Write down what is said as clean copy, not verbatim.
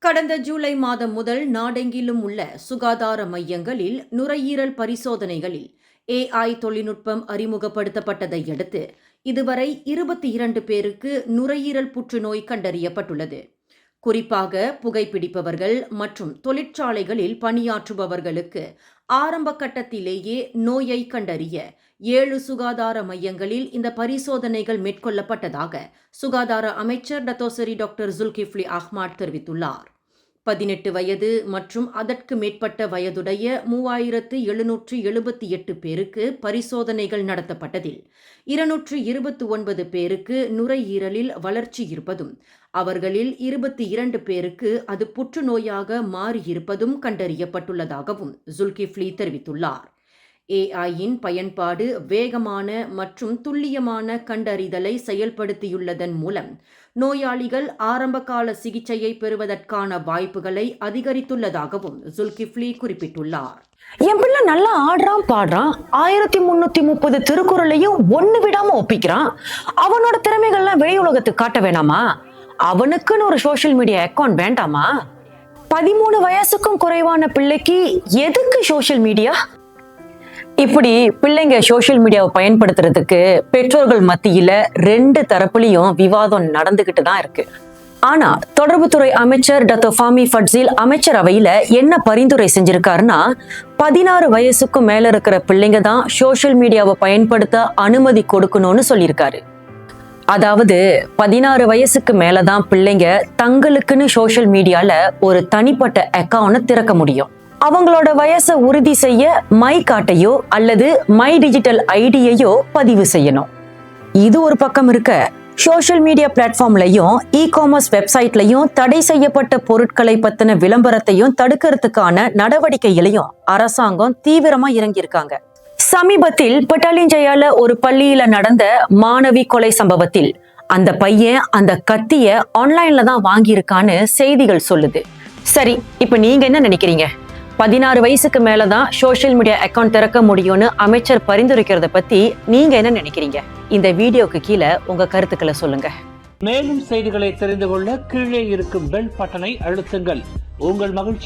கடந்த ஜூலை மாதம் முதல் நாடெங்கிலும் உள்ள சுகாதார மையங்களில் நுரையீரல் பரிசோதனைகளில் AI தொழில்நுட்பம் அறிமுகப்படுத்தப்பட்டதை அடுத்து இதுவரை 22 பேருக்கு நுரையீரல் புற்றுநோய் கண்டறியப்பட்டுள்ளது. குறிப்பாக புகைப்பிடிப்பவர்கள் மற்றும் தொழிற்சாலைகளில் பணியாற்றுபவர்களுக்கு ஆரம்ப கட்டத்திலேயே நோயை கண்டறிய 7 சுகாதார மையங்களில் இந்த பரிசோதனைகள் மேற்கொள்ளப்பட்டதாக சுகாதார அமைச்சர் டத்தோசரி டாக்டர் ஜுல்கிஃப்லி அஹ்மத் தெரிவித்துள்ளார். 18 வயது மற்றும் அதற்கு மேற்பட்ட வயதுடைய 3778 பேருக்கு பரிசோதனைகள் நடத்தப்பட்டதில் 229 பேருக்கு நுரையீரலில் வளர்ச்சி இருப்பதும் அவர்களில் 22 பேருக்கு அது புற்றுநோயாக மாறியிருப்பதும் கண்டறியப்பட்டுள்ளதாகவும் ஜுல்கிஃப்லி தெரிவித்துள்ளார். AI-யின் பயன்பாடு வேகமான மற்றும் துல்லியமான கண்டறிதலை செயல்படுத்தியுள்ளதன் மூலம் நோயாளிகள் ஆரம்பகால சிகிச்சையை பெறுவதற்கான வாய்ப்புகளை அதிகரித்துள்ளதாகவும் ஜுல்கிஃப்லி குறிப்பிட்டுள்ளார். என் பிள்ளை நல்லா ஆடுறான் பாடுறான், 1330 திருக்குறளையும் ஒண்ணு விடாம ஒப்பிக்கிறான். அவனோட திறமைகள்லாம் வெளி உலகத்துக்கு காட்ட வேணாமா? அவனுக்குன்னு ஒரு சோசியல் மீடியா அக்கௌண்ட் வேண்டாமா? 13 வயசுக்கும் குறைவான பிள்ளைக்கு எதுக்கு சோசியல் மீடியா? இப்படி பிள்ளைங்க சோசியல் மீடியாவை பயன்படுத்துறதுக்கு பெற்றோர்கள் மத்தியில 2 தரப்புலையும் விவாதம் நடந்துகிட்டு தான் இருக்கு. ஆனா தொடர்புத்துறை அமைச்சர் டாக்டர் ஃபாமி ஃபட்சில் அமைச்சரவையில என்ன பரிந்துரை செஞ்சிருக்காருன்னா, 16 வயசுக்கும் மேல இருக்கிற பிள்ளைங்க தான் சோசியல் மீடியாவை பயன்படுத்த அனுமதி கொடுக்கணும்னு சொல்லியிருக்காரு. அதாவது 16 வயசுக்கு மேலதான் பிள்ளைங்க தங்களுக்குன்னு சோசியல் மீடியால ஒரு தனிப்பட்ட அக்கவுண்ட் திறக்க முடியும். அவங்களோட வயசை உறுதி செய்ய மை கார்டையோ அல்லது மை டிஜிட்டல் ஐடியையோ பதிவு செய்யணும். இது ஒரு பக்கம் இருக்க, சோசியல் மீடியா பிளாட்ஃபார்ம்லையும் இ-காமர்ஸ் வெப்சைட்லையும் தடை செய்யப்பட்ட பொருட்களை பத்தின விளம்பரத்தையும் தடுக்கிறதுக்கான நடவடிக்கைகளையும் அரசாங்கம் தீவிரமா இறங்கியிருக்காங்க. சமீபத்தில் பட்டாலிஞ்சயால ஒரு பள்ளியில நடந்த மாணவி கொலை சம்பவத்தில் அந்த பையன் அந்த கத்திய ஆன்லைன்ல தான் வாங்கியிருக்கான்னு செய்திகள் சொல்லுது. சரி, இப்ப நீங்க என்ன நினைக்கிறீங்க? 16 வயசுக்கு மேலதான் சோசியல் மீடியா அக்கௌண்ட் திறக்க முடியும்னு அமைச்சர் பரிந்துரைக்கிறத பத்தி நீங்க என்ன நினைக்கிறீங்க? இந்த வீடியோக்கு கீழே உங்க கருத்துக்களை சொல்லுங்க. மேலும் செய்திகளை தெரிந்து கொள்ள கீழே இருக்கும் பெல் பட்டனை அழுத்துங்கள். உங்கள் மகிழ்ச்சி